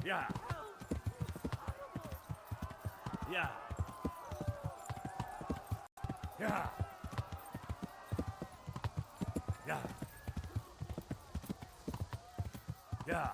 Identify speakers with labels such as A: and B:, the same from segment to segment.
A: Yeah. Yeah. Yeah. Yeah. Yeah.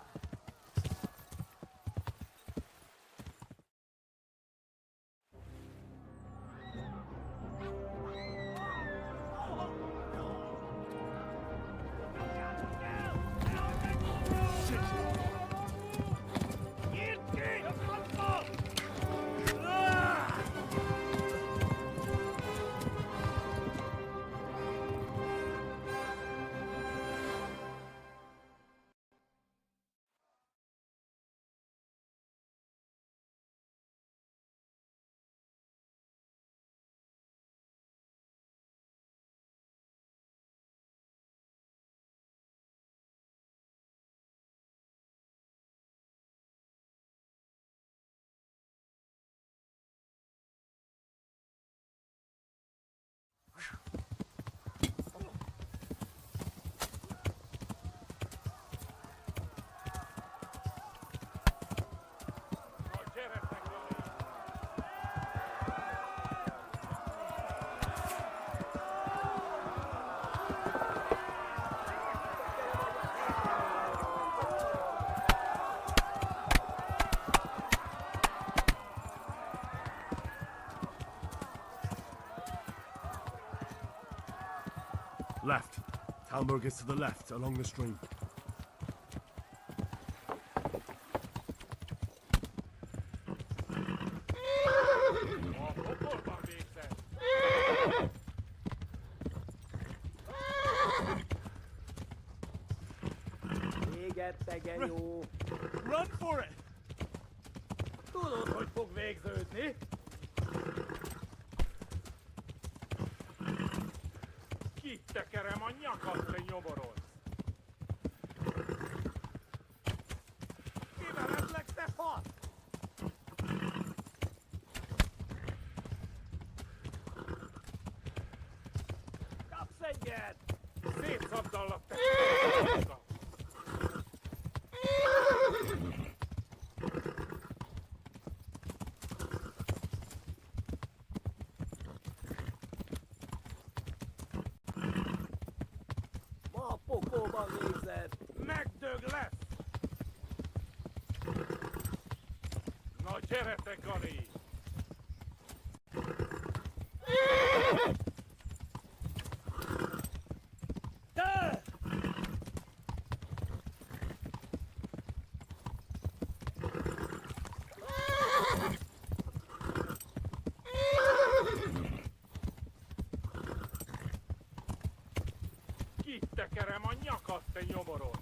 A: Left. Talmberg is to the left, along the stream. Run for it!
B: Tudod, hogy fog végződni? Kitekerem a nyakat, te nyoborod! Kiveledlek, te fasz! Kapsz egyet! Szétszabdallak, te fasz! Pokóban végzed! Megdög lesz! Na gyere, te Gani! Te! Kitekerem a nyakat, te nyoborod!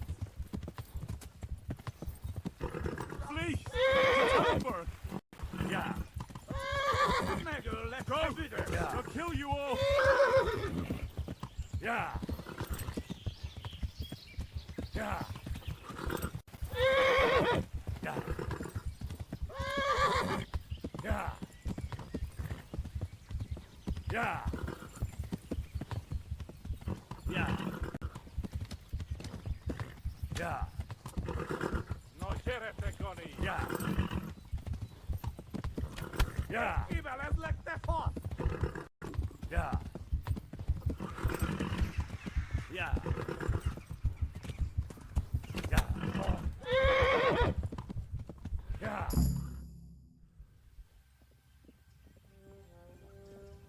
A: Flee! To Talmberg! Yeah.
B: Megöllek,
A: Go!
B: te büdös!
A: Yeah. I'll kill you all! Yeah. Yeah. Yeah. Yeah. Yeah. Yeah. Yeah.
B: Na gyere, te Gani!
A: Yeah. Yeah.
B: Kivelezlek, te fasz!
A: Yeah. Yeah. Yeah. Yeah.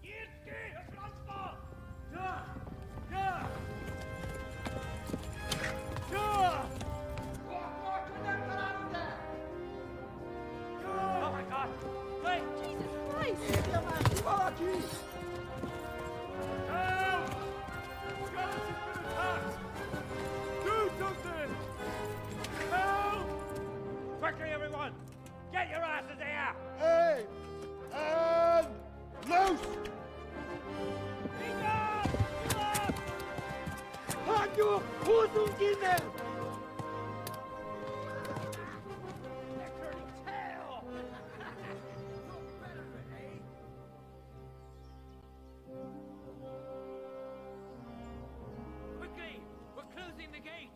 B: Nyitd ki a francba!
A: Yeah. Yeah. Yeah.
B: Oh my God! Wait!
C: Jesus Christ!
A: Help! Scottish has been attacked! Do something! Help!
B: Quickly, everyone! Get your asses here!
D: Hey! And loose! Hagyjuk! Húzzunk innen!
B: They're turning tail! Quickly! We're closing the gate!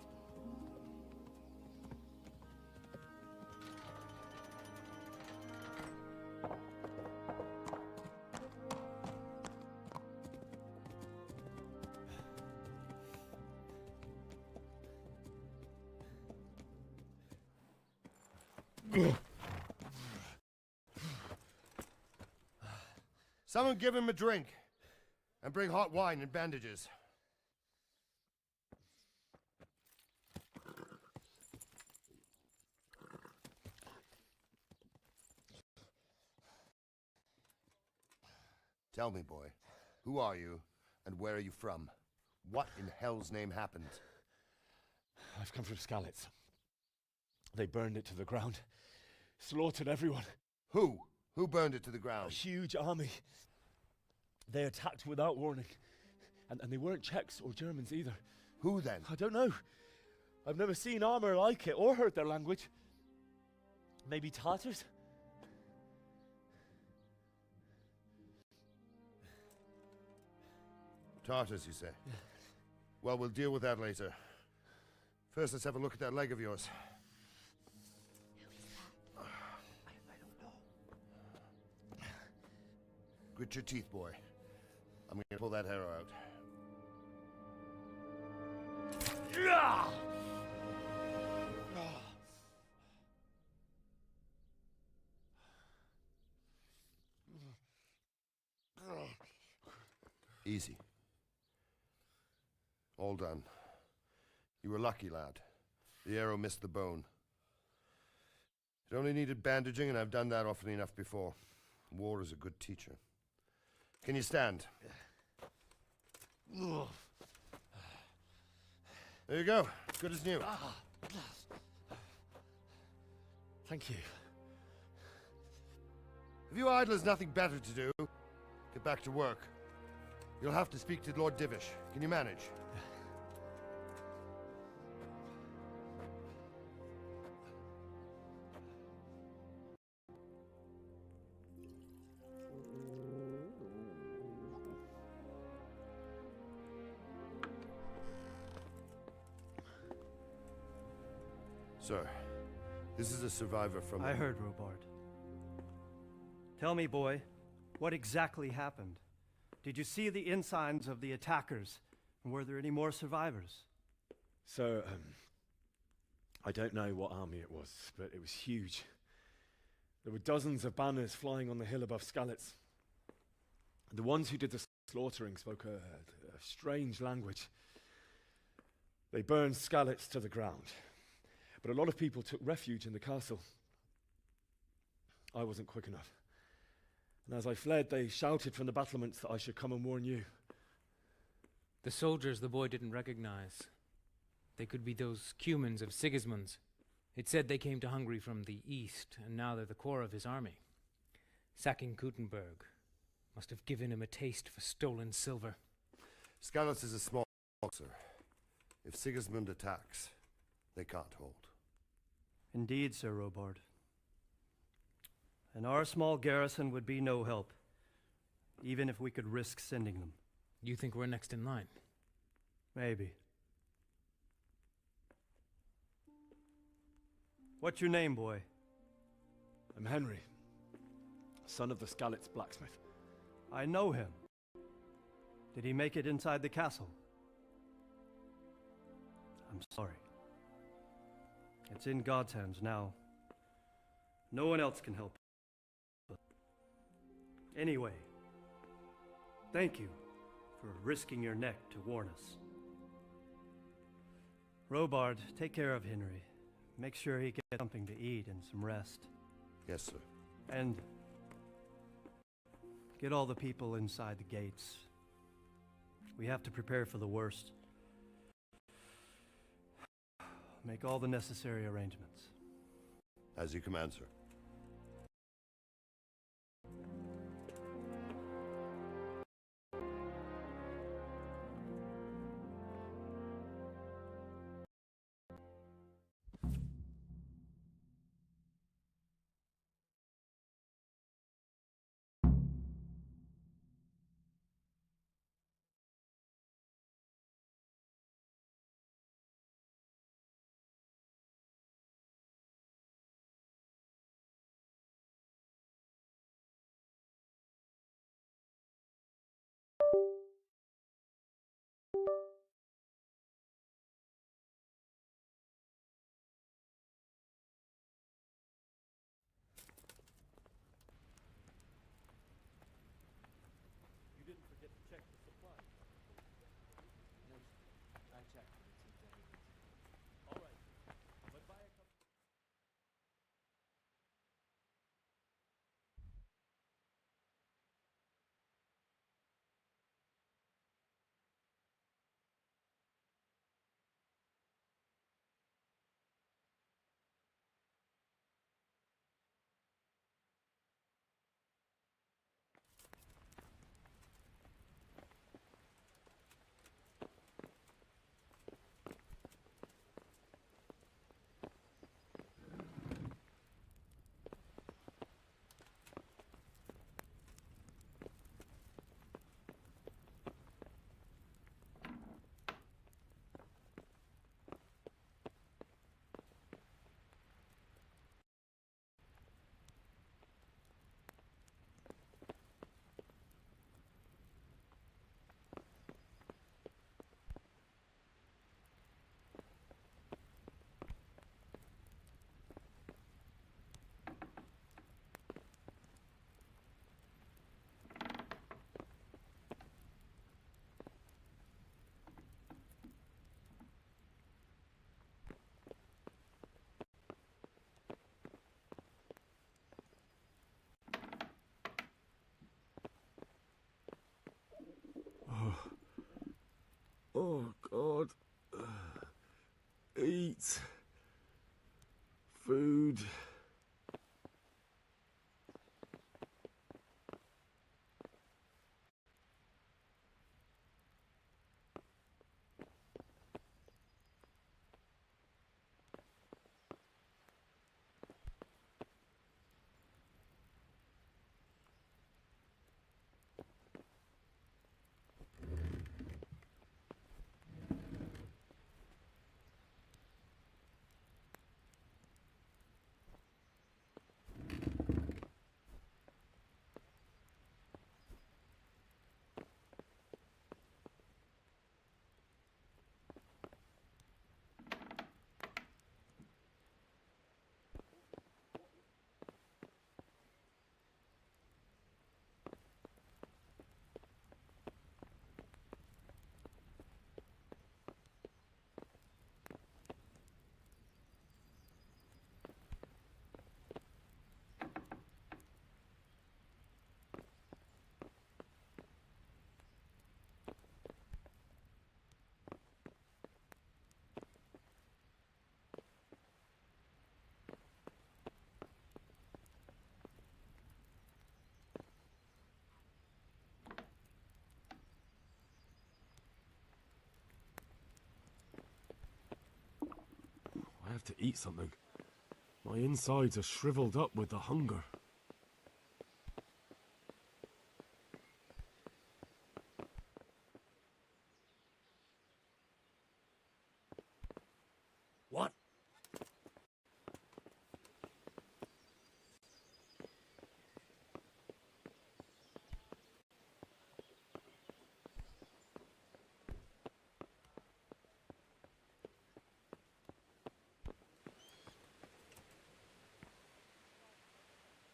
C: Someone give him a drink. And bring hot wine and bandages. Tell me, boy, who are you and where are you from? What in hell's name happened?
E: I've come from Skalitz. They burned it to the ground. Slaughtered everyone.
C: Who? Who burned it to the
E: A
C: ground?
E: huge army. They attacked without warning. And they weren't Czechs or Germans either.
C: Who then?
E: I don't know. I've never seen armor like it or heard their language. Maybe Tatars?
C: Tartars, you say? Yeah. Well, we'll deal with that later. First, let's have a look at that leg of yours.
F: I don't know.
C: Grit your teeth, boy. I'm gonna pull that arrow out. Easy. All done. You were lucky, lad. The arrow missed the bone. It only needed bandaging, and I've done that often enough before. War is a good teacher. Can you stand? There you go. Good as new.
E: Thank you.
C: If you idlers nothing better to do, get back to work. You'll have to speak to Lord Divish. Can you manage? Sir, this is a survivor from...
G: I heard, Robard. Tell me, boy, what exactly happened? Did you see the ensigns of the attackers? And were there any more survivors?
E: So, I don't know what army it was, but it was huge. There were dozens of banners flying on the hill above Skalitz. The ones who did the slaughtering spoke a strange language. They burned Skalitz to the ground. But a lot of people took refuge in the castle. I wasn't quick enough. And as I fled, they shouted from the battlements that I should come and warn you.
H: The soldiers the boy didn't recognize. They could be those Cumans of Sigismund's. It said they came to Hungary from the east, and now they're the core of his army. Sacking Gutenberg must have given him a taste for stolen silver.
C: Skalitz is a small sir. If Sigismund attacks, they can't hold.
G: Indeed, Sir Robard. And our small garrison would be no help, even if we could risk sending them.
H: You think we're next in line?
G: Maybe. What's your name, boy?
E: I'm Henry, son of the Skalitz blacksmith.
G: I know him. Did he make it inside the castle? I'm sorry. It's in God's hands now. No one else can help. Anyway, thank you for risking your neck to warn us. Robard, take care of Henry. Make sure he gets something to eat and some rest.
C: Yes, sir.
G: And get all the people inside the gates. We have to prepare for the worst. Make all the necessary arrangements.
C: As you command, sir.
A: have to eat something. My insides are shriveled up with the hunger. What?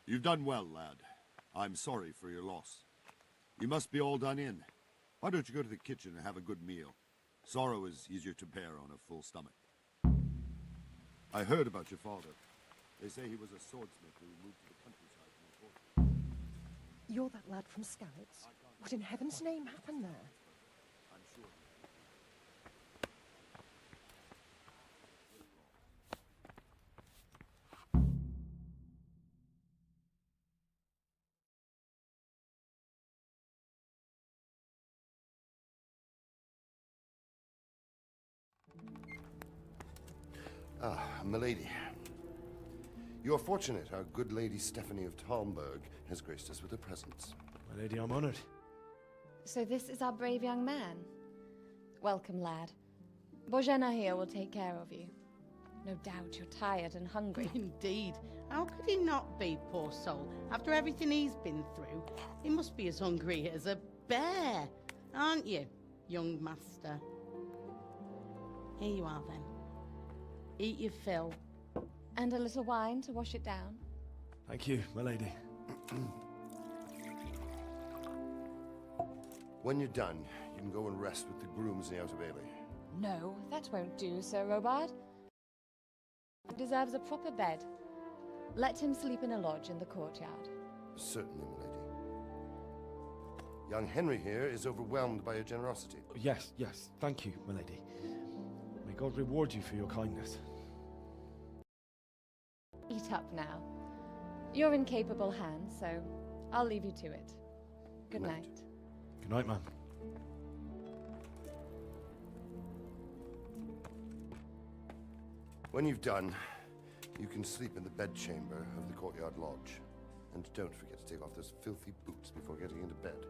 I: You've done well, lad. I'm sorry for your loss. You must be all done in. Why don't you go to the kitchen and have a good meal? Sorrow is easier to bear on a full stomach. I heard about your father. They say he was a swordsmith who moved to the countryside from the court.
J: You're that lad from Scouts? What in heaven's name happened there?
I: I'm sure.
C: Ah, milady. You are fortunate our good lady Stephanie of Talmberg has graced us with her presence.
E: My lady, I'm honored.
K: So this is our brave young man. Welcome, lad. Bozhena here will take care of you. No doubt you're tired and hungry.
L: Indeed. How could he not be, poor soul? After everything he's been through, he must be as hungry as a bear, aren't you, young master? Here you are, then. Eat your fill.
K: And a little wine to wash it down.
E: Thank you, my lady.
C: When you're done, you can go and rest with the grooms in the Outer Bailey.
K: No, that won't do, Sir Robard. He deserves a proper bed. Let him sleep in a lodge in the courtyard.
C: Certainly, milady. Young Henry here is overwhelmed by your generosity.
E: Yes, yes, thank you, my lady. May God reward you for your kindness.
K: Eat up now. You're in capable hands, so I'll leave you to it. Good night.
E: Good night, ma'am.
C: When you've done, you can sleep in the bedchamber of the courtyard lodge. And don't forget to take off those filthy boots before getting into bed.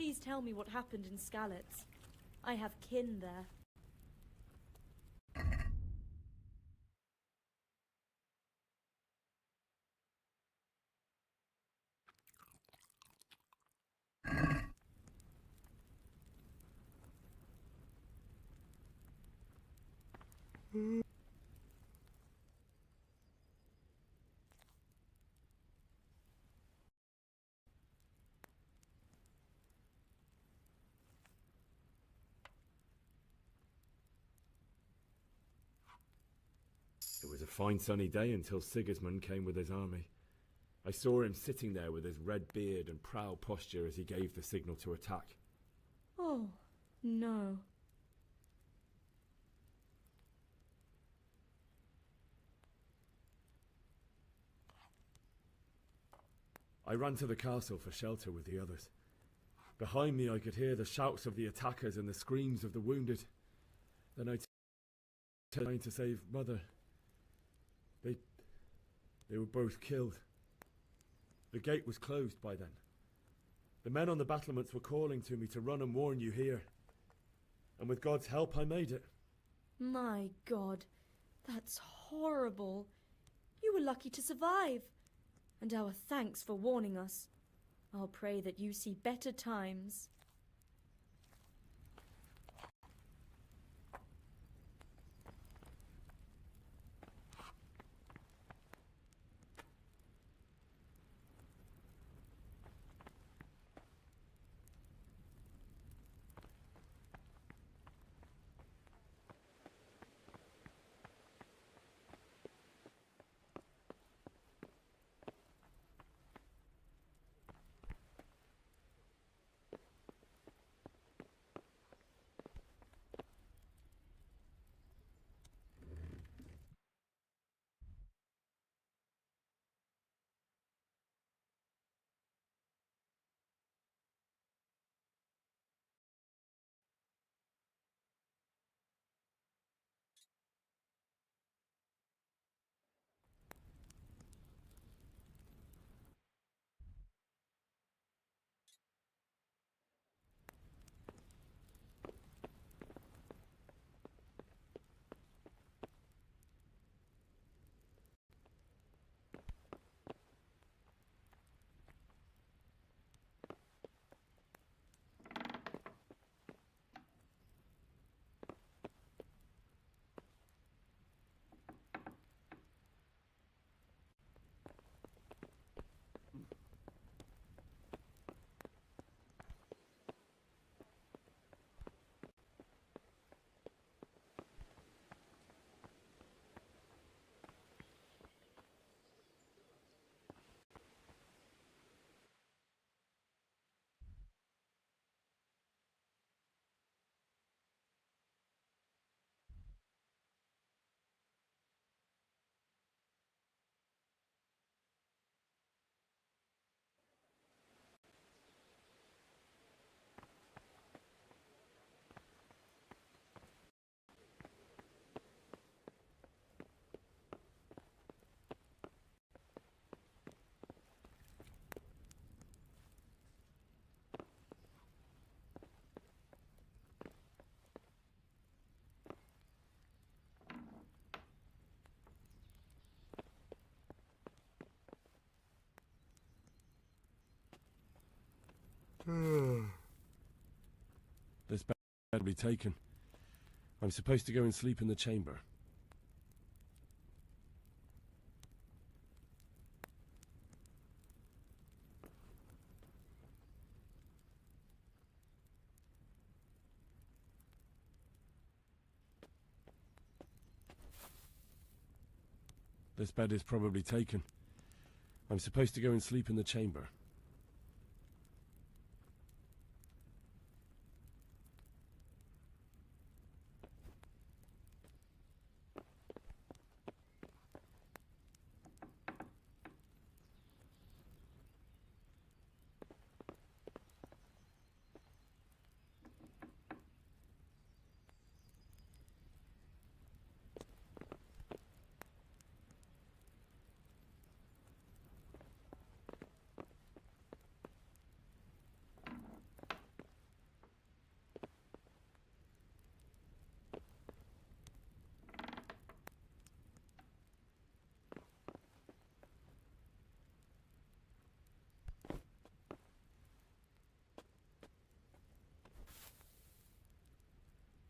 M: Please tell me what happened in Skalitz. I have kin there.
E: It was a fine sunny day until Sigismund came with his army. I saw him sitting there with his red beard and proud posture as he gave the signal to attack.
M: Oh, no.
E: I ran to the castle for shelter with the others. Behind me I could hear the shouts of the attackers and the screams of the wounded. Then I turned to save Mother. They were both killed. The gate was closed by then. The men on the battlements were calling to me to run and warn you here. And with God's help I made it.
M: My God, that's horrible. You were lucky to survive. And our thanks for warning us. I'll pray that you see better times.
A: This bed will be taken. I'm supposed to go and sleep in the chamber. This bed is probably taken. I'm supposed to go and sleep in the chamber.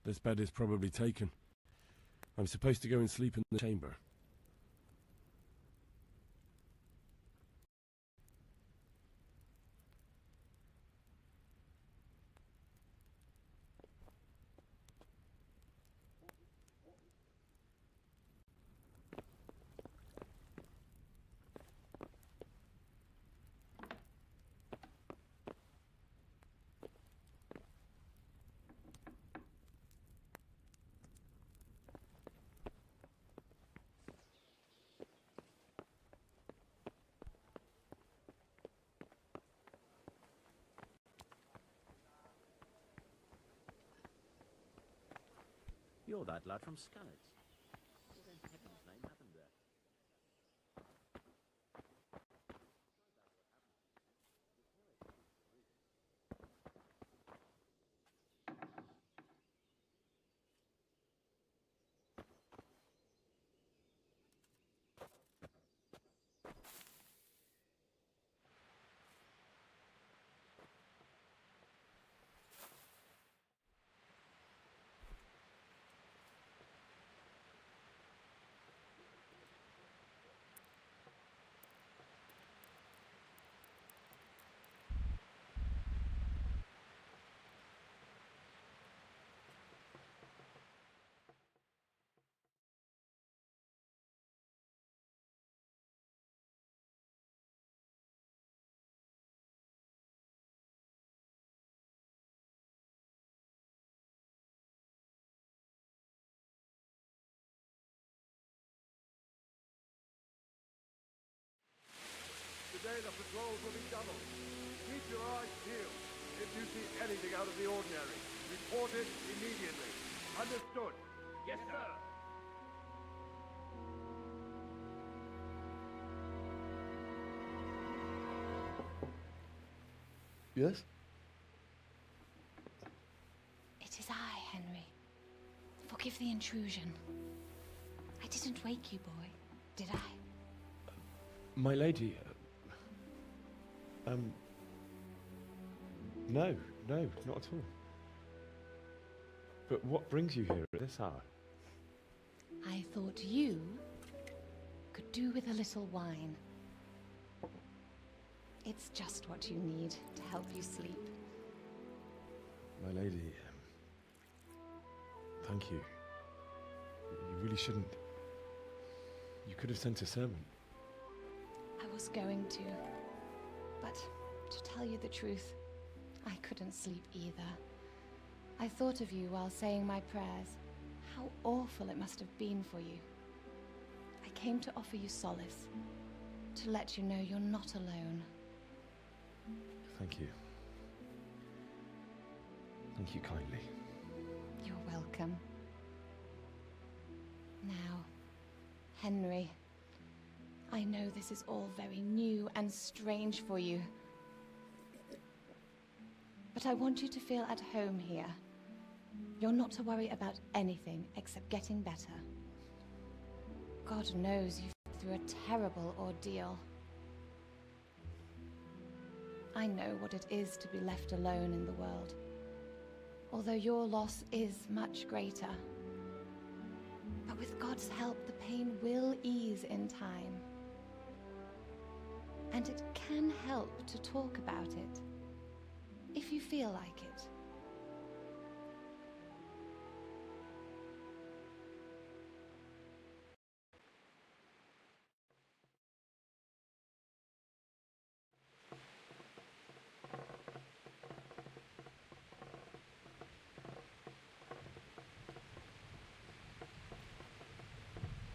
A: This bed is probably taken. I'm supposed to go and sleep in the chamber.
F: You're that lad from Skalitz. What in heaven's name happened there?
D: Today the patrols will be doubled. Keep your eyes peeled. If you see anything out of the ordinary, report it immediately. Understood? Yes, sir.
C: Yes?
K: It is I, Henry. Forgive the intrusion. I didn't wake you, boy, did I?
E: My lady, no, not at all. But what brings you here at this hour?
K: I thought you could do with a little wine. It's just what you need to help you sleep.
E: My lady, thank you. You really shouldn't. You could have sent a servant.
K: I was going to, but to tell you the truth, I couldn't sleep either. I thought of you while saying my prayers. How awful it must have been for you. I came to offer you solace, to let you know you're not alone.
E: Thank you. Thank you kindly.
K: You're welcome. Now, Henry, I know this is all very new and strange for you. But I want you to feel at home here. You're not to worry about anything except getting better. God knows you've been through a terrible ordeal. I know what it is to be left alone in the world, although your loss is much greater. But with God's help, the pain will ease in time. And it can help to talk about it, if you feel like it.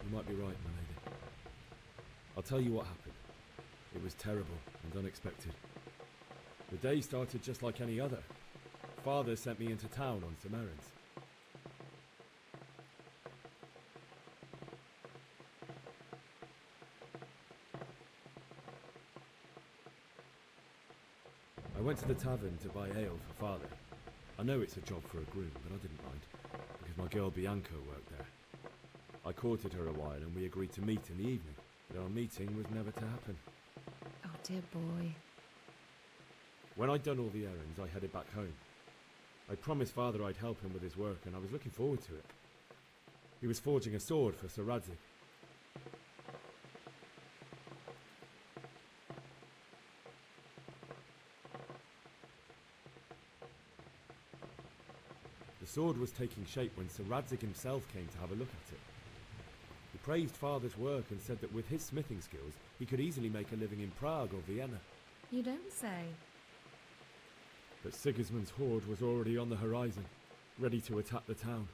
A: You might be right, my lady. I'll tell you what happened. It was terrible and unexpected. The day started just like any other. Father sent me into town on some errands. I went to the tavern to buy ale for Father. I know it's a job for a groom, but I didn't mind, because my girl Bianca worked there. I courted her a while and we agreed to meet in the evening, but our meeting was never to happen.
K: Oh dear boy.
A: When I'd done all the errands, I headed back home. I promised Father I'd help him with his work, and I was looking forward to it. He was forging a sword for Sir Radzig. The sword was taking shape when Sir Radzig himself came to have a look at it. He praised Father's work and said that with his smithing skills, he could easily make a living in Prague or Vienna.
N: You don't say.
A: But Sigismund's horde was already on the horizon, ready to attack the town.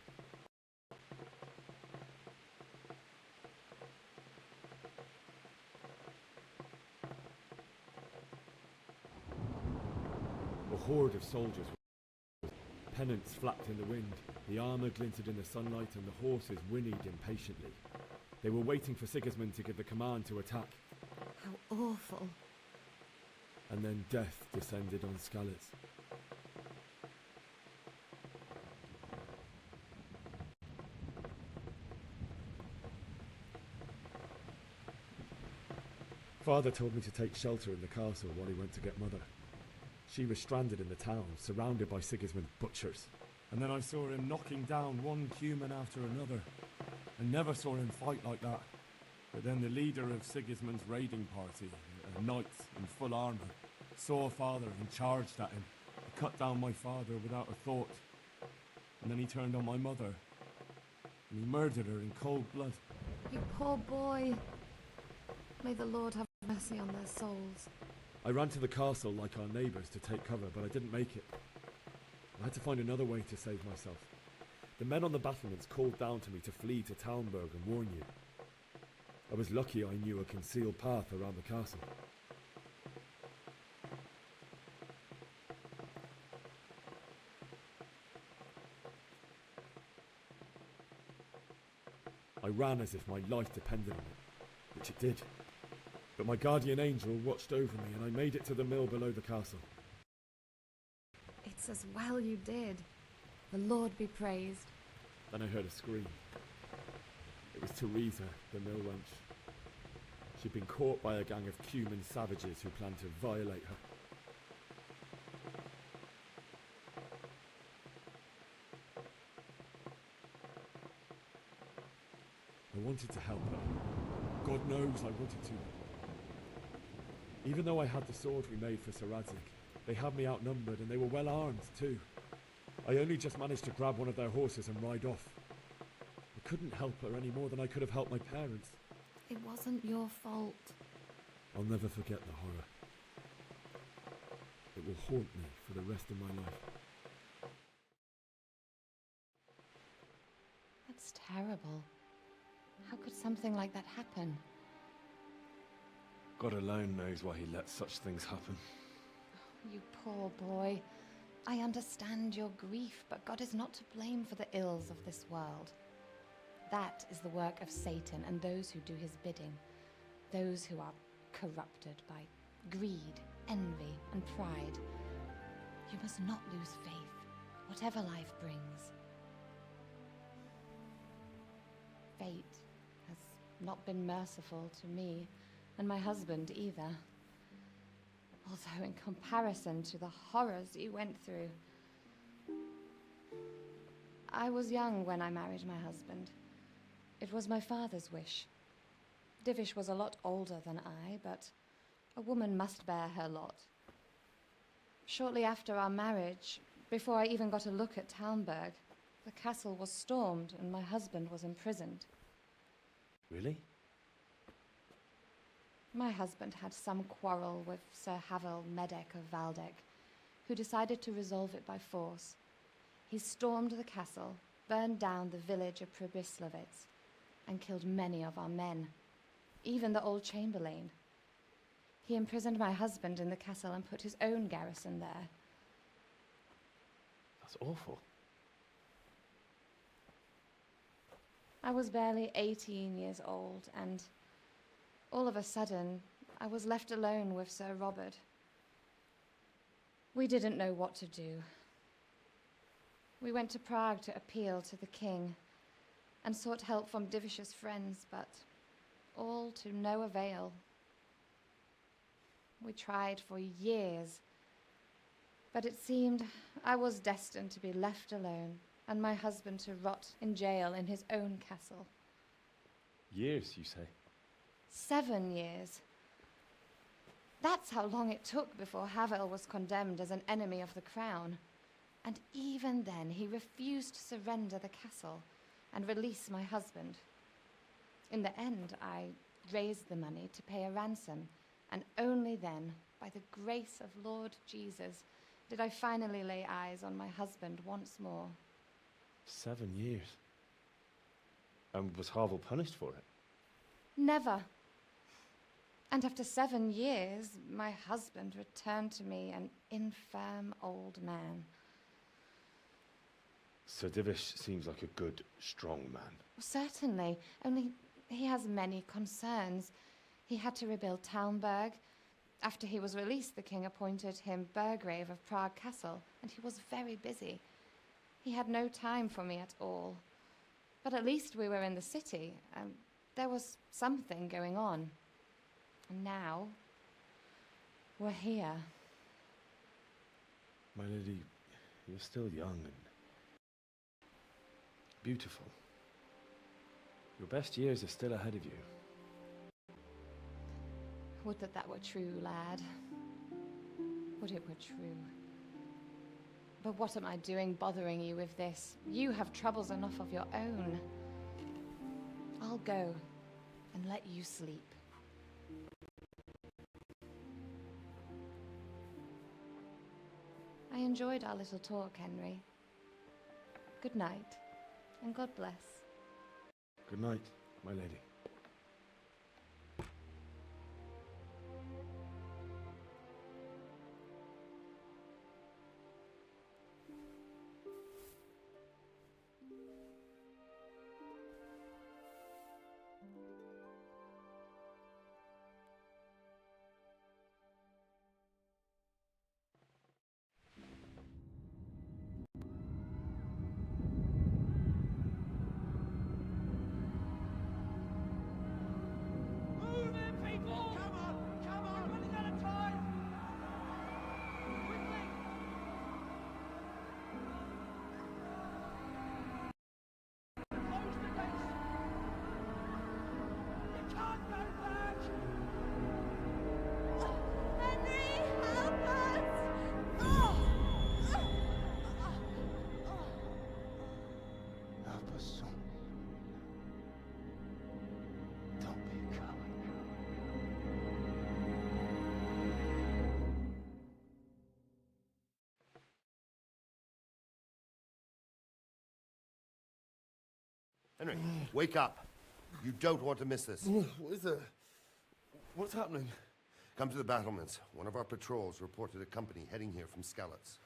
A: A horde of soldiers. Pennants flapped in the wind, the armour glinted in the sunlight, and the horses whinnied impatiently. They were waiting for Sigismund to give the command to attack.
N: How awful.
A: And then death descended on Skalitz. Father told me to take shelter in the castle while he went to get Mother. She was stranded in the town, surrounded by Sigismund's butchers. And then I saw him knocking down one human after another. I never saw him fight like that. But then the leader of Sigismund's raiding party, a knight in full armour, saw Father and charged at him. He cut down my father without a thought. And then he turned on my mother. And he murdered her in cold blood.
K: You poor boy. May the Lord have mercy on their souls.
A: I ran to the castle like our neighbours to take cover, but I didn't make it. I had to find another way to save myself. The men on the battlements called down to me to flee to Talmberg and warn you. I was lucky I knew a concealed path around the castle. I ran as if my life depended on it, which it did. But my guardian angel watched over me and I made it to the mill below the castle.
K: It's as well you did. The Lord be praised.
A: Then I heard a scream. It was Teresa, the mill wench. She'd been caught by a gang of Cuman savages who planned to violate her. I wanted to help her. God knows I wanted to. Even though I had the sword we made for Sir Radzig, they had me outnumbered and they were well armed too. I only just managed to grab one of their horses and ride off. I couldn't help her any more than I could have helped my parents.
K: It wasn't your fault.
A: I'll never forget the horror. It will haunt me for the rest of my life.
K: That's terrible. How could something like that happen?
A: God alone knows why he lets such things happen.
K: You poor boy. I understand your grief, but God is not to blame for the ills of this world. That is the work of Satan and those who do his bidding. Those who are corrupted by greed, envy, and pride. You must not lose faith, whatever life brings. Fate has not been merciful to me, and my husband either. Although in comparison to the horrors you went through. I was young when I married my husband. It was my father's wish. Divish was a lot older than I, but a woman must bear her lot. Shortly after our marriage, before I even got a look at Talmberg, the castle was stormed and my husband was imprisoned.
A: Really?
K: My husband had some quarrel with Sir Havel Medek of Valdek, who decided to resolve it by force. He stormed the castle, burned down the village of Pribyslavitz, and killed many of our men, even the old chamberlain. He imprisoned my husband in the castle and put his own garrison there.
A: That's awful.
K: I was barely 18 years old, and all of a sudden, I was left alone with Sir Robert. We didn't know what to do. We went to Prague to appeal to the king and sought help from Divish's friends, but all to no avail. We tried for years, But it seemed I was destined to be left alone, and my husband to rot in jail in his own castle.
E: Years, you say?
K: 7 years. That's how long it took before Havel was condemned as an enemy of the crown. And even then, he refused to surrender the castle and release my husband. In the end, I raised the money to pay a ransom, and only then, by the grace of Lord Jesus, did I finally lay eyes on my husband once more.
E: 7 years? And was Havel punished for it?
K: Never. And after 7 years, my husband returned to me an infirm old man.
E: Sir Divish seems like a good, strong man.
K: Certainly, only he has many concerns. He had to rebuild Talmberg. After he was released, the king appointed him Burgrave of Prague Castle, and he was very busy. He had no time for me at all. But at least we were in the city, and there was something going on. And now, we're here.
E: My lady, you're still young and beautiful. Your best years are still ahead of you.
K: Would that that were true, lad. Would it were true. But what am I doing bothering you with this? You have troubles enough of your own. I'll go and let you sleep. I enjoyed our little talk, Henry. Good night, and God bless.
E: Good night, my lady.
C: Henry, wake up. You don't want to miss this.
O: What is it? What's happening?
C: Come to the battlements. One of our patrols reported a company heading here from Skalitz.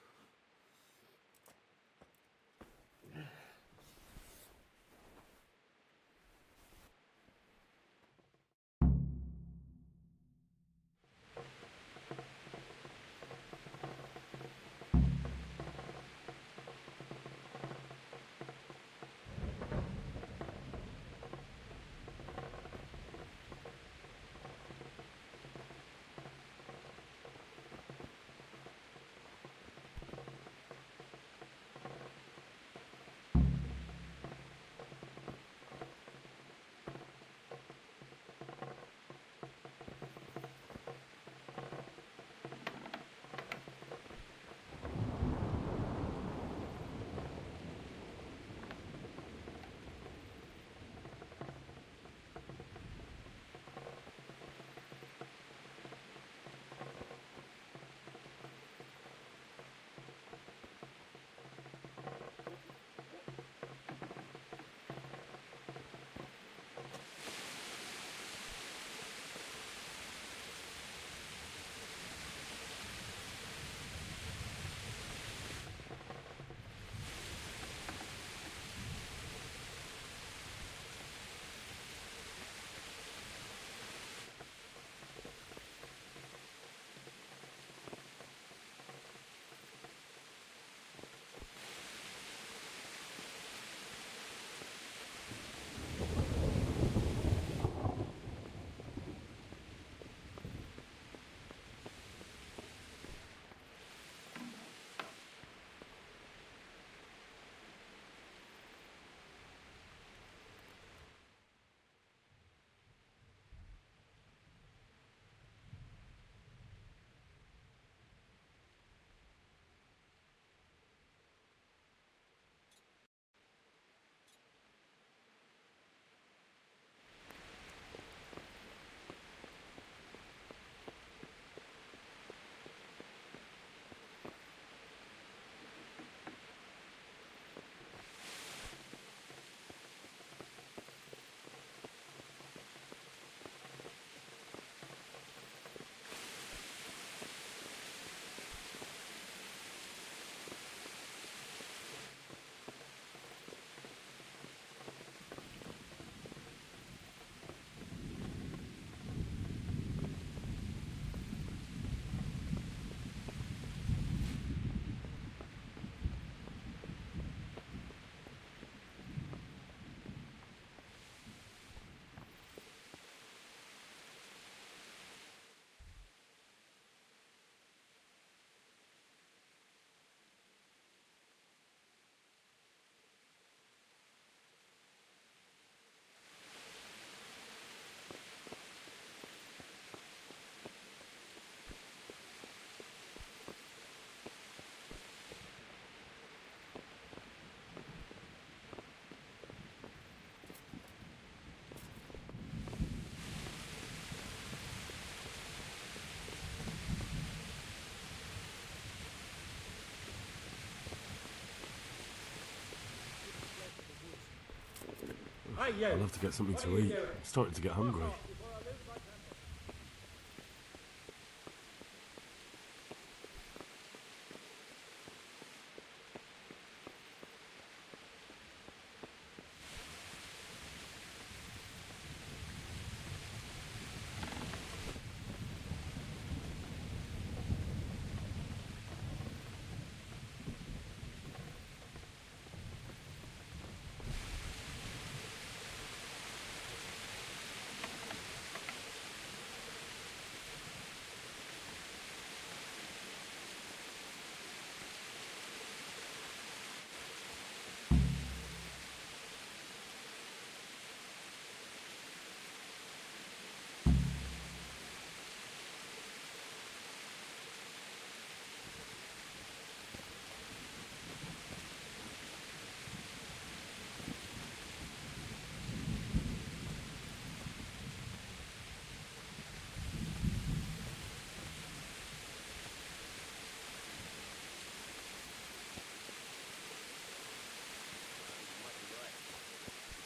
A: I'll have to get something to eat. I'm starting to get hungry.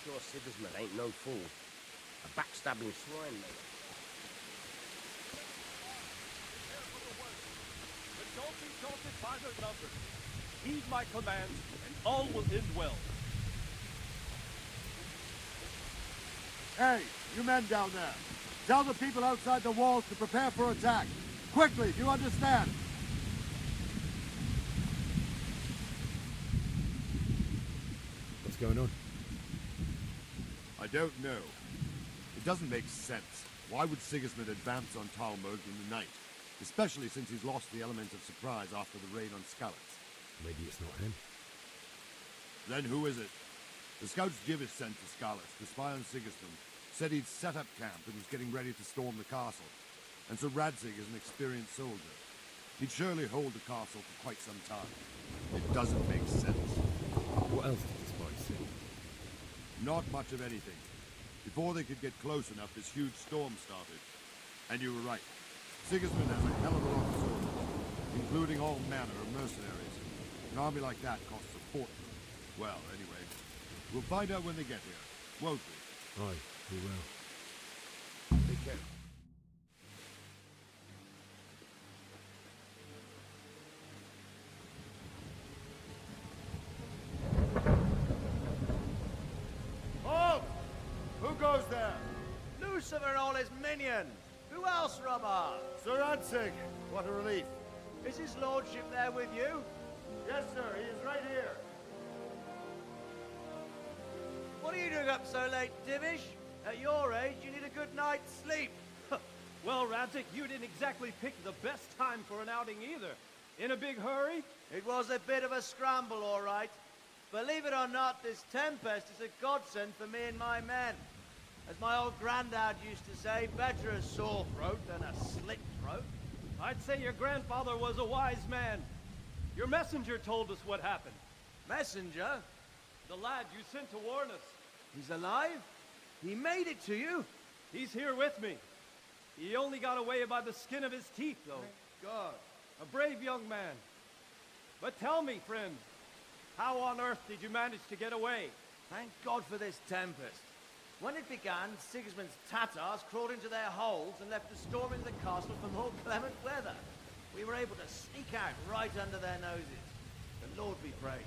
P: Sure Sigismund ain't no fool. A backstabbing swine, mate.
D: But don't be daunted by their numbers. Heed my commands, and all will end well.
I: Hey, you men down there. Tell the people outside the walls to prepare for attack. Quickly, do you understand?
A: What's going on?
I: I don't know. It doesn't make sense. Why would Sigismund advance on Talmberg in the night? Especially since he's lost the element of surprise after the raid on Skalitz.
A: Maybe it's not him.
I: Then who is it? The scouts Jivis sent to Skalitz to spy on Sigismund said he'd set up camp and was getting ready to storm the castle. And so Radzig is an experienced soldier. He'd surely hold the castle for quite some time. It doesn't make sense.
A: What else did the spies see?
I: Not much of anything. Before they could get close enough, this huge storm started. And you were right. Sigismund has a hell of a lot of soldiers, including all manner of mercenaries. An army like that costs a fortune. Well, anyway, we'll find out when they get here, won't we?
A: Aye, we will.
P: Take care.
C: Halt! Who goes there?
B: Lucifer and all his minions. Who else, Robber?
C: Sir Radzig. What a relief.
B: Is his lordship there with you?
C: Yes, sir. He is right here.
B: What are you doing up so late, Divish? At your age, you need a good night's sleep.
D: Well, Radzig, you didn't exactly pick the best time for an outing either. In a big hurry?
B: It was a bit of a scramble, all right. Believe it or not, this tempest is a godsend for me and my men. As my old granddad used to say, better a sore throat than a slit throat.
D: I'd say your grandfather was a wise man. Your messenger told us what happened.
B: Messenger?
D: The lad you sent to warn us.
B: He's alive? He made it to you?
D: He's here with me. He only got away by the skin of his teeth, though.
B: Thank God.
D: A brave young man. But tell me, friend, how on earth did you manage to get away?
B: Thank God for this tempest. When it began, Sigismund's Tatars crawled into their holes and left the storming of the castle for more clement weather. We were able to sneak out right under their noses. The Lord be praised.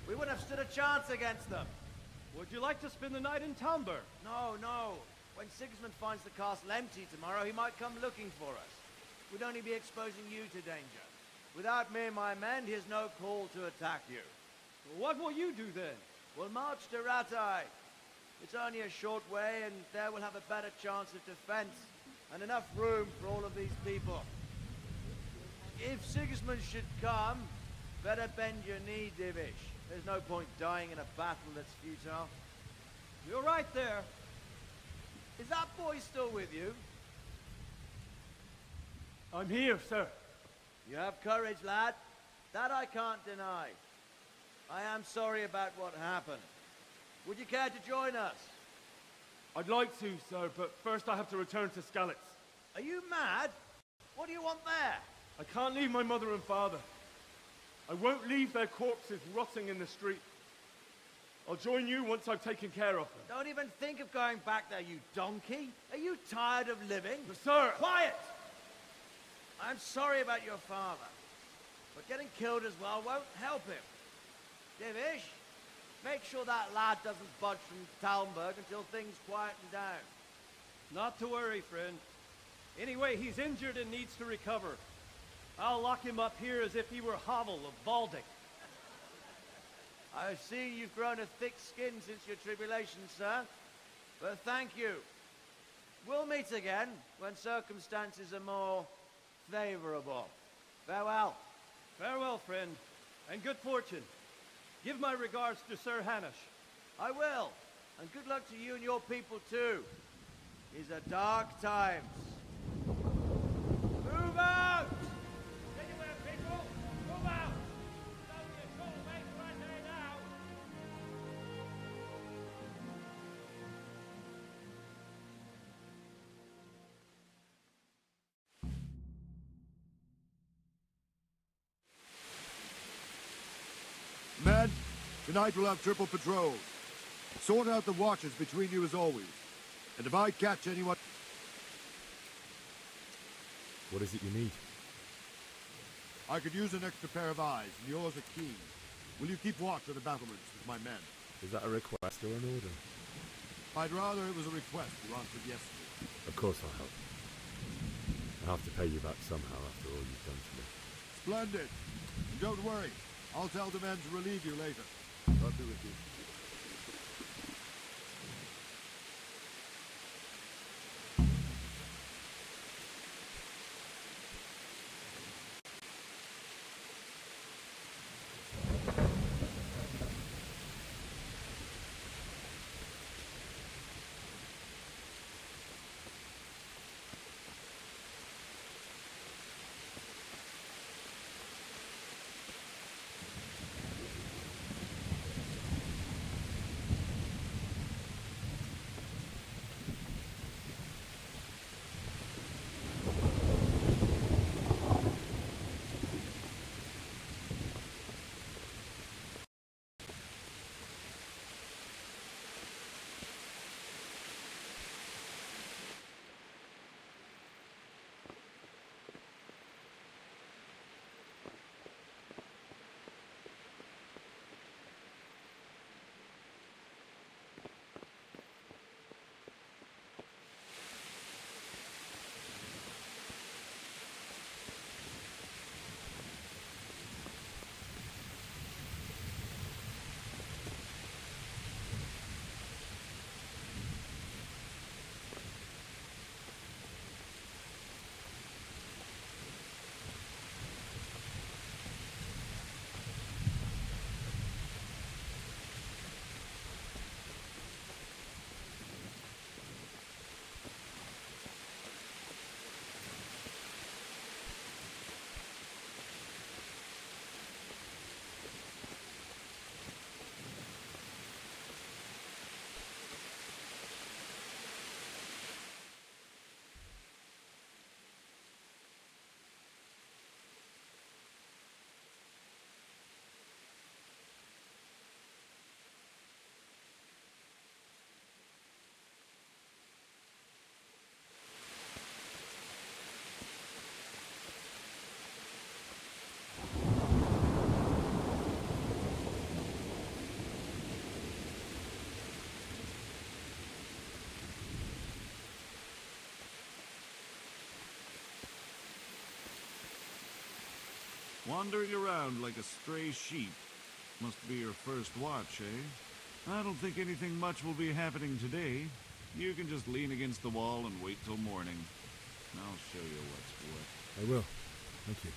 B: We wouldn't have stood a chance against them.
D: Would you like to spend the night in Talmberg?
B: No, no. When Sigismund finds the castle empty tomorrow, he might come looking for us. We'd only be exposing you to danger. Without me and my men, he has no call to attack you.
D: What will you do then?
B: We'll march to Ratai. It's only a short way, and there we'll have a better chance of defense, and enough room for all of these people. If Sigismund should come, better bend your knee, Divish. There's no point dying in a battle that's futile.
D: You're right there.
B: Is that boy still with you?
D: I'm here, sir.
B: You have courage, lad. That I can't deny. I am sorry about what happened. Would you care to join us?
D: I'd like to, sir, but first I have to return to Skalitz.
B: Are you mad? What do you want there?
D: I can't leave my mother and father. I won't leave their corpses rotting in the street.
O: I'll join you once I've taken care of them.
B: Don't even think of going back there, you donkey. Are you tired of living?
O: Sir!
B: Quiet! I'm sorry about your father, but getting killed as well won't help him. Divish, make sure that lad doesn't budge from Talmberg until things quieten down.
G: Not to worry, friend. Anyway, he's injured and needs to recover. I'll lock him up here as if he were Havel of Baldic.
B: I see you've grown a thick skin since your tribulation, sir. But thank you. We'll meet again when circumstances are more favorable. Farewell.
G: Farewell, friend, and good fortune. Give my regards to Sir Hanush.
B: I will. And good luck to you and your people, too. These are dark times. Move out!
D: Anywhere, people! Move out! It's only a short way to our day now.
I: Men, tonight we'll have triple patrols. Sort out the watches between you as always. And if I catch anyone...
A: What is it you need?
I: I could use an extra pair of eyes, and yours are keen. Will you keep watch on the battlements with my men?
A: Is that a request or an order?
I: I'd rather it was a request you answered yesterday.
A: Of course I'll help. I'll have to pay you back somehow after all you've done to me.
I: Splendid. And don't worry. I'll tell the men to relieve you later. I'll be with you.
Q: Wandering around like a stray sheep. Must be your first watch, eh? I don't think anything much will be happening today. You can just lean against the wall and wait till morning. I'll show you what's what.
A: I will. Thank you.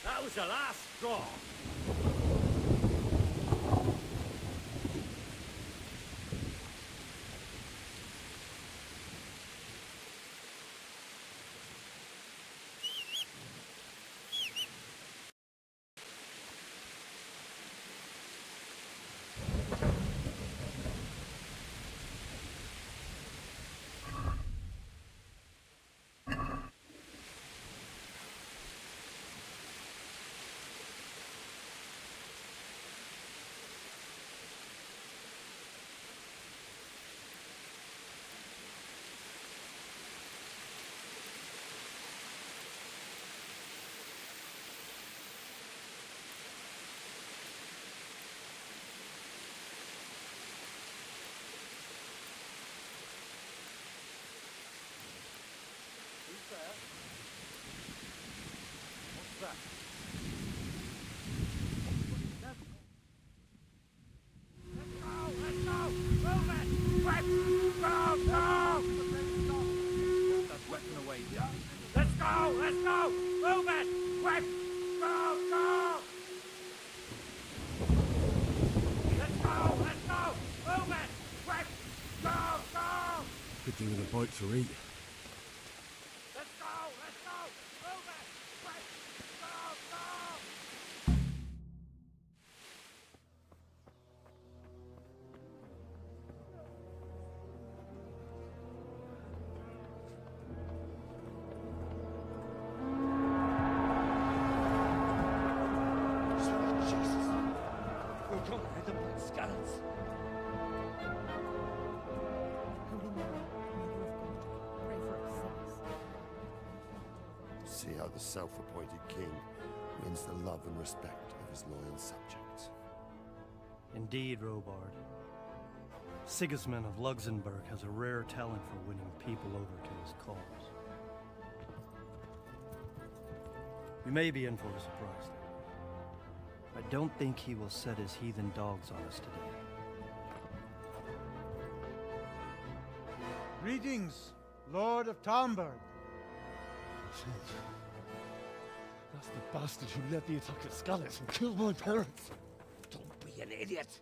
D: That was the last straw.
A: me with a bite to eat.
D: Let's go! Let's go! Move it! Quick! Go! Go!
B: Jesus! We're gonna hit them like scallops.
J: Holy Mary, Mother of God, pray for us sinners.
C: See how the self-appointed king wins the love and respect of his loyal subjects.
G: Indeed, Robard. Sigismund of Luxembourg has a rare talent for winning people over to his cause. We may be in for a surprise, though. I don't think he will set his heathen dogs on us today.
R: Greetings, Lord of Talmberg.
O: That's the bastard who led the attack at Skalitz and killed my parents.
P: Don't be an idiot.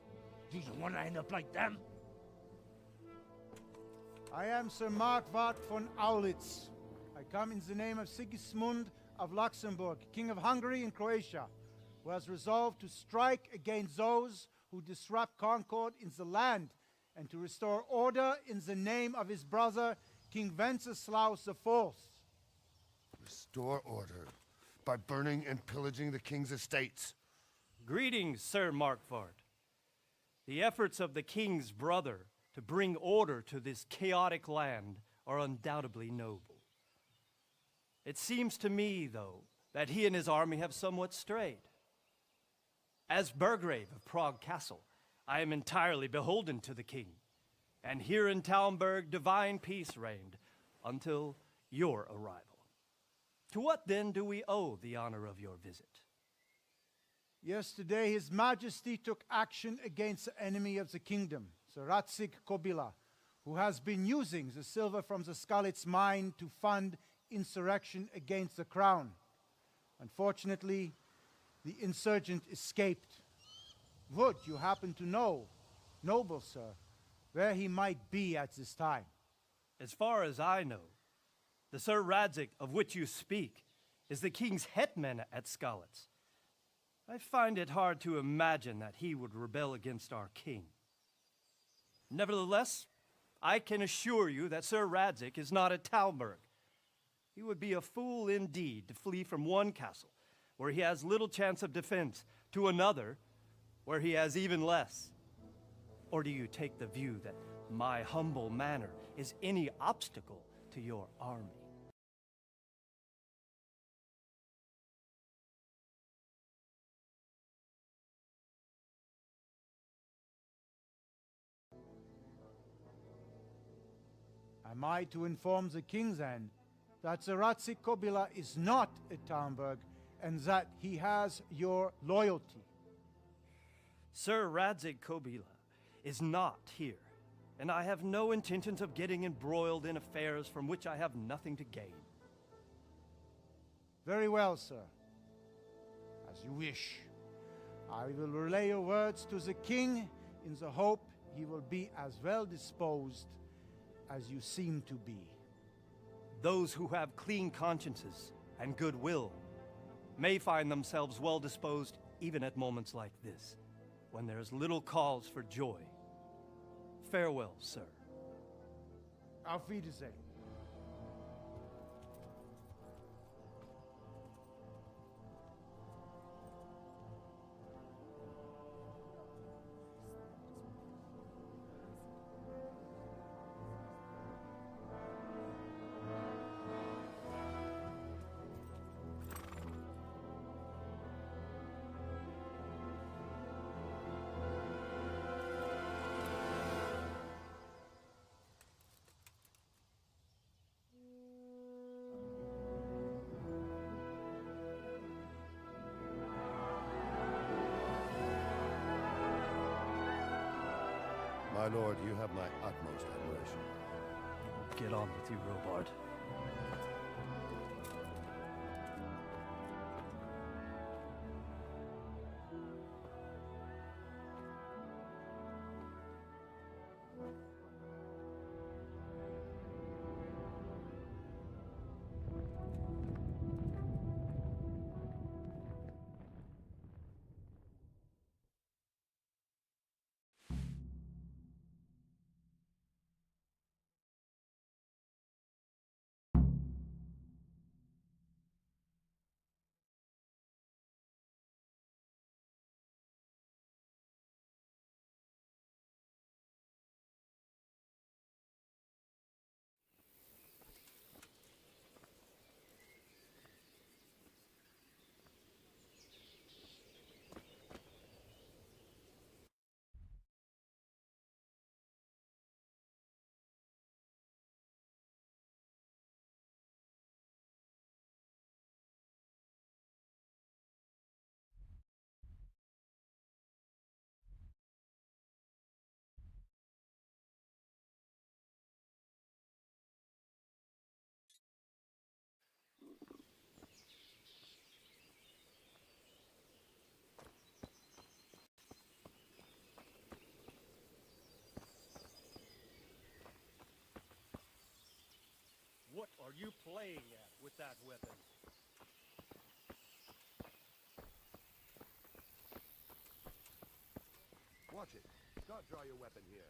P: Do you want to end up like them?
R: I am Sir Markwart von Aulitz. I come in the name of Sigismund of Luxembourg, King of Hungary and Croatia, who has resolved to strike against those who disrupt concord in the land and to restore order in the name of his brother, King Wenceslaus IV.
C: Restore order by burning and pillaging the king's estates.
G: Greetings, Sir Markwart. The efforts of the king's brother to bring order to this chaotic land are undoubtedly noble. It seems to me, though, that he and his army have somewhat strayed. As Burgrave of Prague Castle, I am entirely beholden to the king, and here in Talmberg divine peace reigned until your arrival. To what then do we owe the honor of your visit?
R: Yesterday, His Majesty took action against the enemy of the kingdom, Sir Radzig Kobyla, who has been using the silver from the Skalitz mine to fund insurrection against the crown. Unfortunately, the insurgent escaped. Would you happen to know, noble sir, where he might be at this time?
G: As far as I know, the Sir Radzig of which you speak is the king's hetman at Skalitz. I find it hard to imagine that he would rebel against our king. Nevertheless, I can assure you that Sir Radzig is not at Talmberg. He would be a fool indeed to flee from one castle, where he has little chance of defense, to another, where he has even less. Or do you take the view that my humble manner is any obstacle to your army?
R: Am I to inform the king then that Sir Radzig Kobyla is not at Talmberg and that he has your loyalty?
G: Sir Radzig Kobyla is not here, and I have no intentions of getting embroiled in affairs from which I have nothing to gain.
R: Very well, sir. As you wish. I will relay your words to the king in the hope he will be as well disposed as you seem to be.
G: Those who have clean consciences and goodwill may find themselves well disposed even at moments like this, when there is little cause for joy. Farewell, sir.
R: Auf Wiedersehen.
C: My lord, you have my utmost admiration.
G: Get on with you, Robard. you playing at with that weapon?
D: Watch it. Don't draw your weapon here.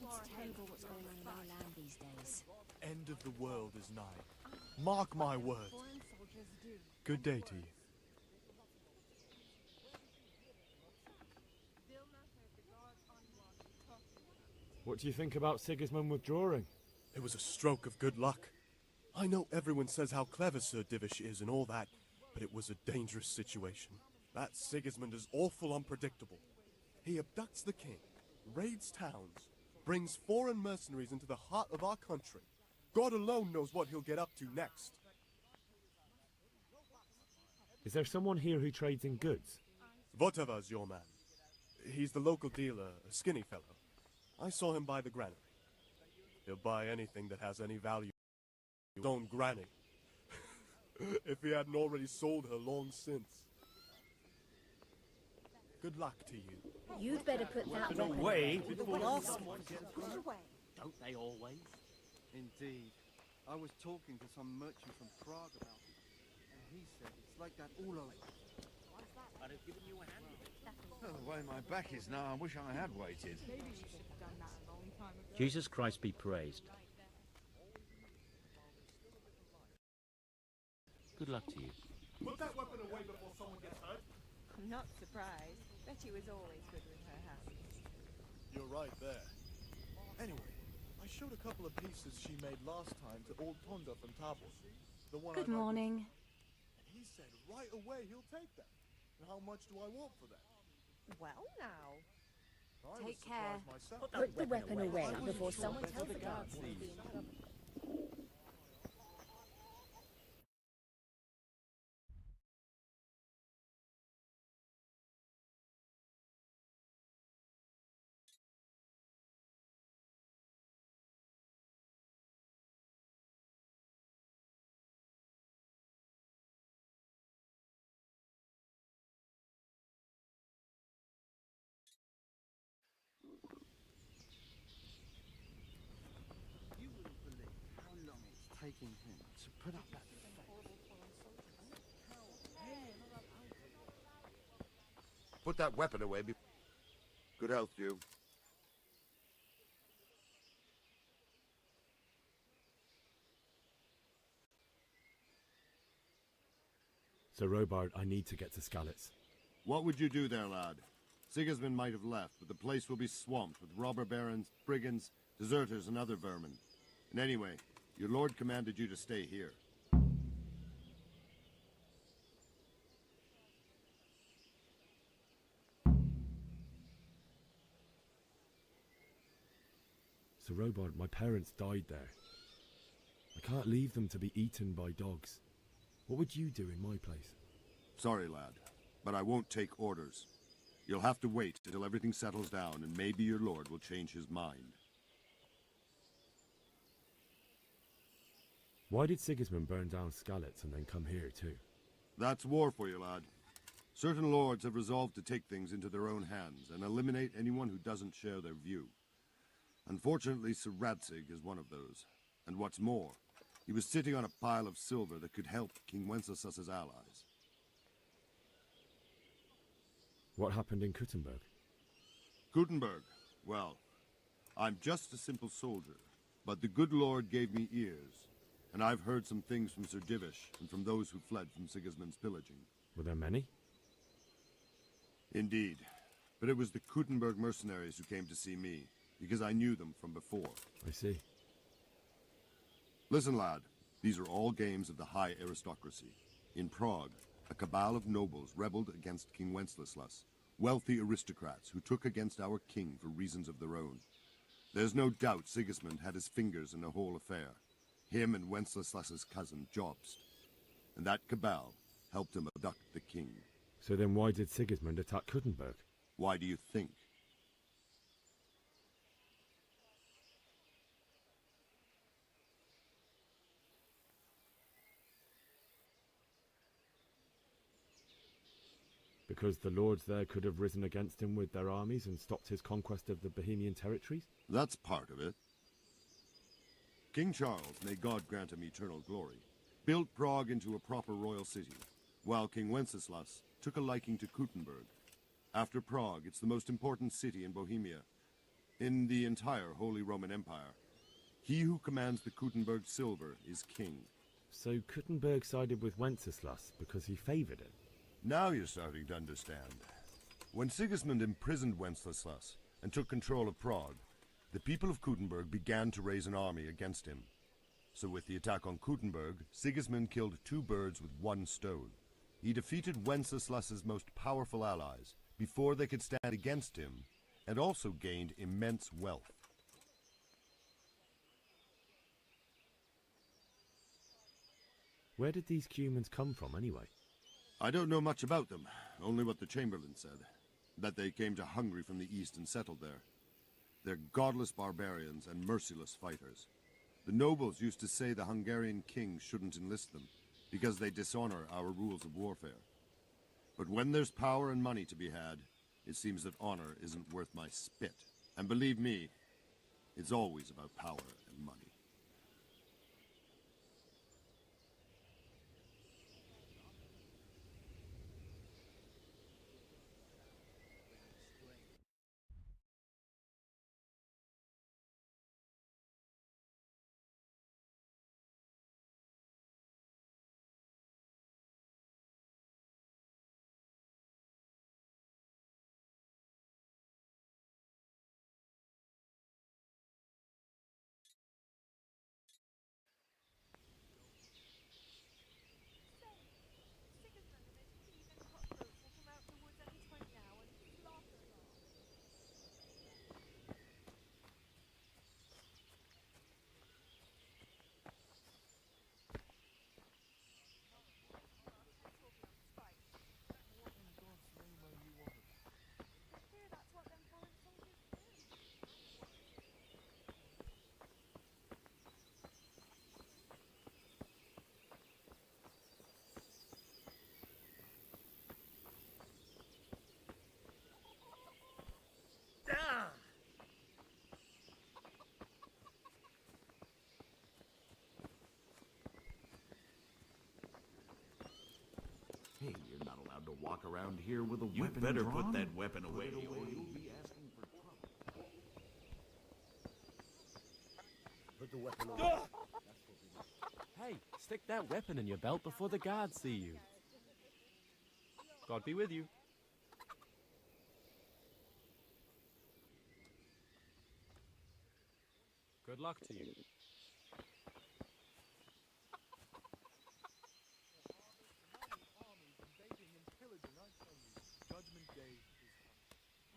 S: It's terrible what's going on in our land these days.
O: End of the world is nigh. Mark my words. Good day to you.
A: What do you think about Sigismund withdrawing?
O: It was a stroke of good luck. I know everyone says how clever Sir Divish is and all that, but it was a dangerous situation. That Sigismund is awful unpredictable. He abducts the king, raids towns, brings foreign mercenaries into the heart of our country. God alone knows what he'll get up to next.
A: Is there someone here who trades in goods?
O: Votava's your man. He's the local dealer, a skinny fellow. I saw him by the granary. He'll buy anything that has any value. His own granny. If he hadn't already sold her long since. Good luck to you.
S: You'd better put that weapon
G: away
S: before the last one
J: Put it away.
F: Don't they always?
B: Indeed. I was talking to some merchant from Prague about it, and he said it's like that all over.
F: I'd have given you a hand with it.
B: Oh, the way my back is now, I wish I had waited.
F: Jesus Christ be praised. Good luck to you.
O: Put that weapon away before someone gets hurt.
T: I'm not surprised. Betty was always good with her hands.
O: You're right there. Anyway, I showed a couple of pieces she made last time to old Tonda from Talmberg. The one
S: Good
O: I
S: morning.
O: And he said right away he'll take them. And how much do I want for them?
T: Well, now.
O: I was
S: Take care.
O: surprised myself.
S: Put the weapon away before someone tells the guards.
B: You wouldn't believe how long it's taking him to put up that face.
C: Put that weapon away. Good health to you.
A: Sir Robard, I need to get to Skalitz.
I: What would you do there, lad? Sigismund might have left, but the place will be swamped with robber barons, brigands, deserters, and other vermin. And anyway, your lord commanded you to stay here.
A: Sir Robard, my parents died there. I can't leave them to be eaten by dogs. What would you do in my place?
I: Sorry, lad, but I won't take orders. You'll have to wait until everything settles down, and maybe your lord will change his mind.
A: Why did Sigismund burn down Skalitz and then come here too?
I: That's war for you, lad. Certain lords have resolved to take things into their own hands and eliminate anyone who doesn't share their view. Unfortunately, Sir Radzig is one of those. And what's more, he was sitting on a pile of silver that could help King Wenceslas's allies.
A: What happened in Kuttenberg?
I: Gutenberg, well, I'm just a simple soldier, but the good Lord gave me ears, and I've heard some things from Sir Divish and from those who fled from Sigismund's pillaging.
A: Were there many?
I: Indeed, but it was the Kuttenberg mercenaries who came to see me, because I knew them from before.
A: I see.
I: Listen, lad, these are all games of the high aristocracy. In Prague, a cabal of nobles rebelled against King Wenceslas, wealthy aristocrats who took against our king for reasons of their own. There's no doubt Sigismund had his fingers in the whole affair. Him and Wenceslas's cousin, Jobst. And that cabal helped him abduct the king.
A: So then why did Sigismund attack Kuttenberg?
I: Why do you think?
A: Because the lords there could have risen against him with their armies and stopped his conquest of the Bohemian territories?
I: That's part of it. King Charles, may God grant him eternal glory, built Prague into a proper royal city, while King Wenceslas took a liking to Kuttenberg. After Prague, it's the most important city in Bohemia, in the entire Holy Roman Empire. He who commands the Kuttenberg silver is king.
A: So Kuttenberg sided with Wenceslas because he favoured it?
I: Now you're starting to understand. When Sigismund imprisoned Wenceslas and took control of Prague, the people of Kuttenberg began to raise an army against him. So with the attack on Kuttenberg, Sigismund killed 2 birds with 1 stone. He defeated Wenceslas's most powerful allies before they could stand against him, and also gained immense wealth.
A: Where did these Cumans come from, anyway?
I: I don't know much about them, only what the Chamberlain said, that they came to Hungary from the east and settled there. They're godless barbarians and merciless fighters. The nobles used to say the Hungarian king shouldn't enlist them, because they dishonor our rules of warfare. But when there's power and money to be had, it seems that honor isn't worth my spit. And believe me, it's always about power and money.
Q: Hey, you're not allowed to walk around here with a
P: You
Q: weapon
P: better
Q: drawn.
P: put that weapon away,
Q: Or
P: or
Q: you'll be asking for trouble.
P: Put the weapon away.
U: Hey, stick that weapon in your belt before the guards see you. God be with you. Good luck to you.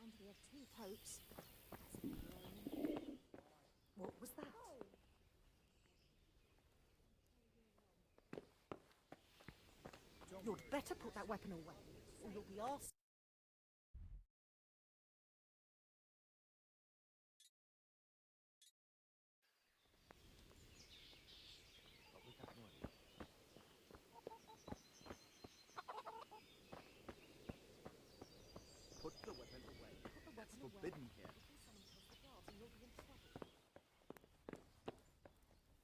J: And we have 2 popes. What was that? You'd better put that weapon away, or you'll be asked.
P: Put the weapon away. That's forbidden here.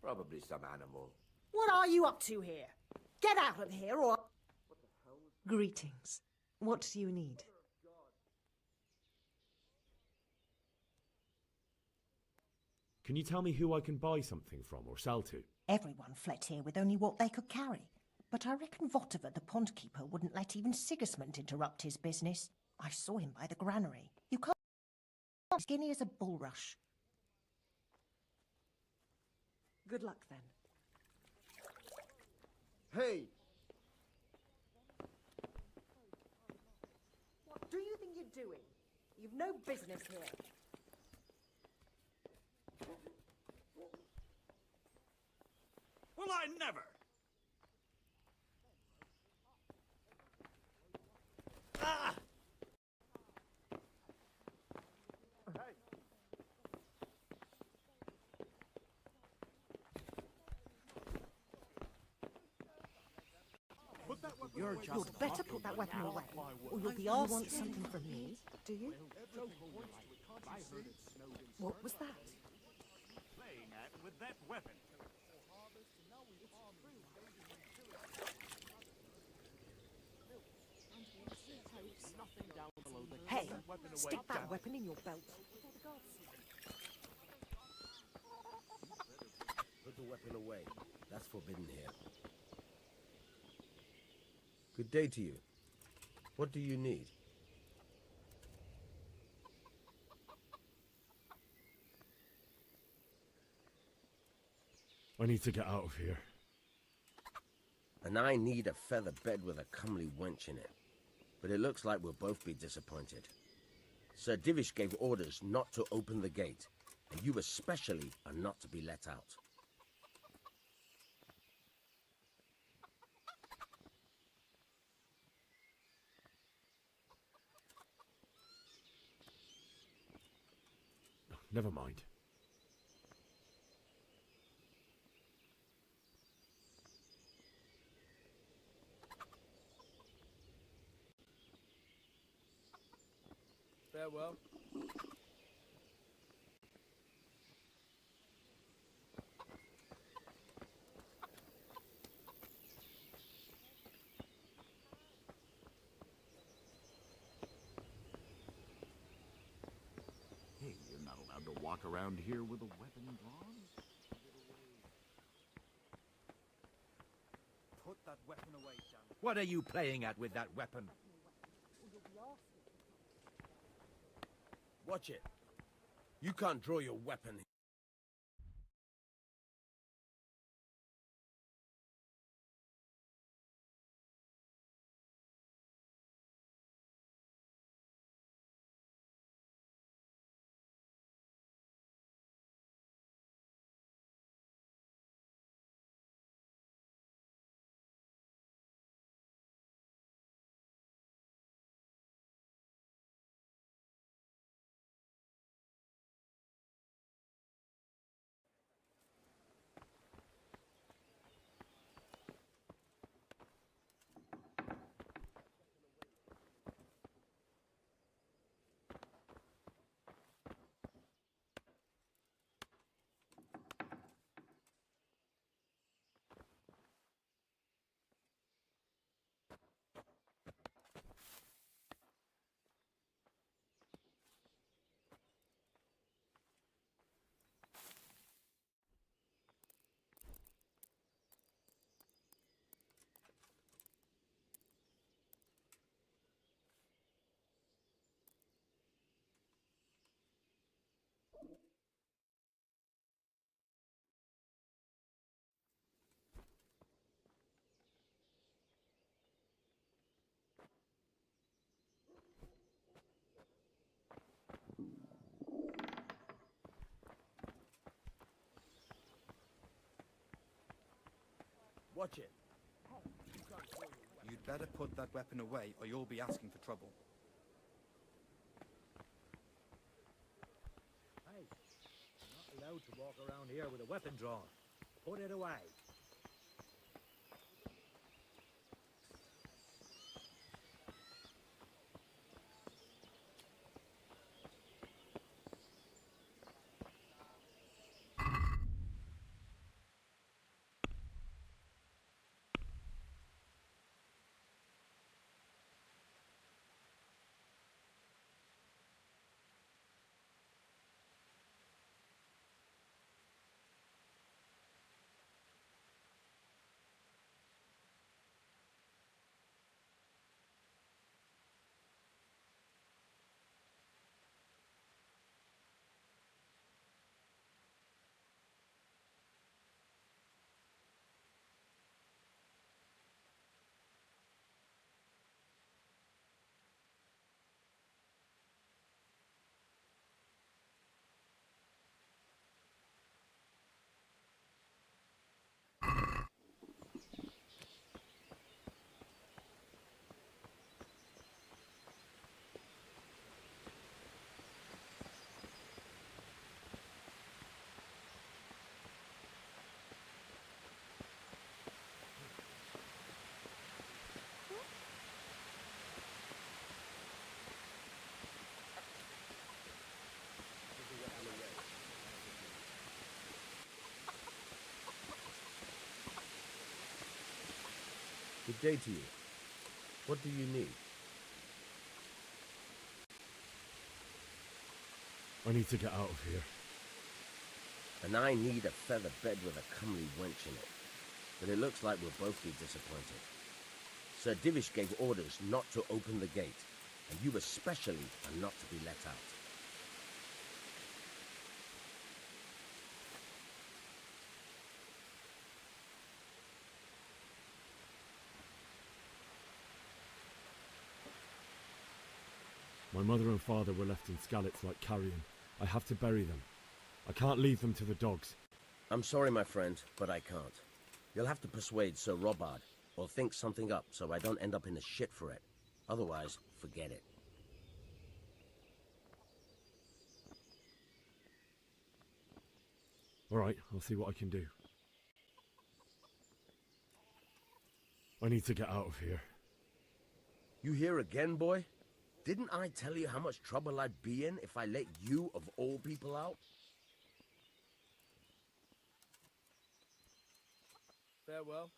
P: Probably some animal.
J: What are you up to here? Get out of here, or... Greetings. What do you need?
A: Can you tell me who I can buy something from or sell to?
J: Everyone fled here with only what they could carry. But I reckon Votiver, the pond keeper, wouldn't let even Sigismund interrupt his business. I saw him by the granary. You can't... skinny as a bulrush. Good luck, then.
P: Hey!
J: What do you think you're doing? You've no business here.
Q: Well, I never! Ah!
O: Put that weapon
J: You're just You'd better put that weapon away, or you'll be asked. You want something from me, do you? What was that?
Q: Playing at with that weapon.
J: Hey, stick that weapon in your belt.
P: Put the weapon away. That's forbidden here. Good day to you. What do you need?
A: I need to get out of here.
P: And I need a feather bed with a comely wench in it. But it looks like we'll both be disappointed. Sir Divish gave orders not to open the gate, and you especially are not to be let out.
A: Never mind.
B: Farewell.
Q: Hey, you're not allowed to walk around here with a weapon drawn.
B: Put that weapon away, damn.
H: What are you playing at with that weapon?
P: Watch it. You can't draw your weapon. Watch it.
V: You'd better put that weapon away, or you'll be asking for trouble.
H: Hey, you're not allowed to walk around here with a weapon drawn. Put it away.
P: Good day to you. What do you need?
A: I need to get out of here.
P: And I need a feather bed with a comely wench in it. But it looks like we'll both be disappointed. Sir Divish gave orders not to open the gate, and you especially are not to be let out.
A: My mother and father were left in Skalitz like carrion. I have to bury them. I can't leave them to the dogs.
P: I'm sorry, my friend, but I can't. You'll have to persuade Sir Robard, or think something up so I don't end up in the shit for it. Otherwise, forget it.
A: All right, I'll see what I can do. I need to get out of here.
P: You here again, boy? Didn't I tell you how much trouble I'd be in if I let you, of all people, out?
V: Farewell.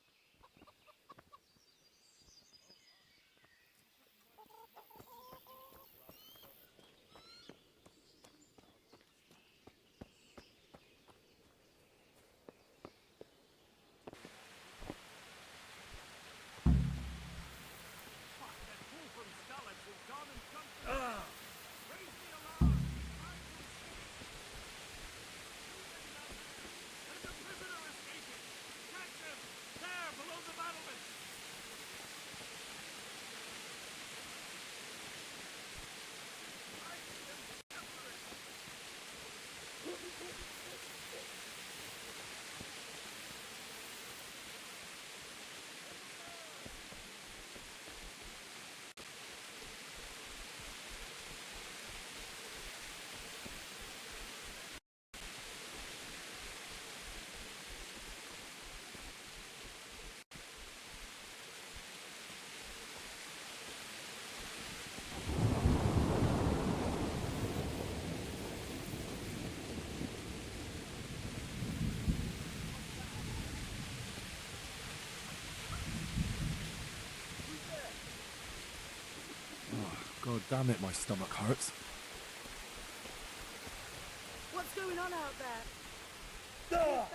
L: God damn it, my stomach hurts.
T: What's going on out there?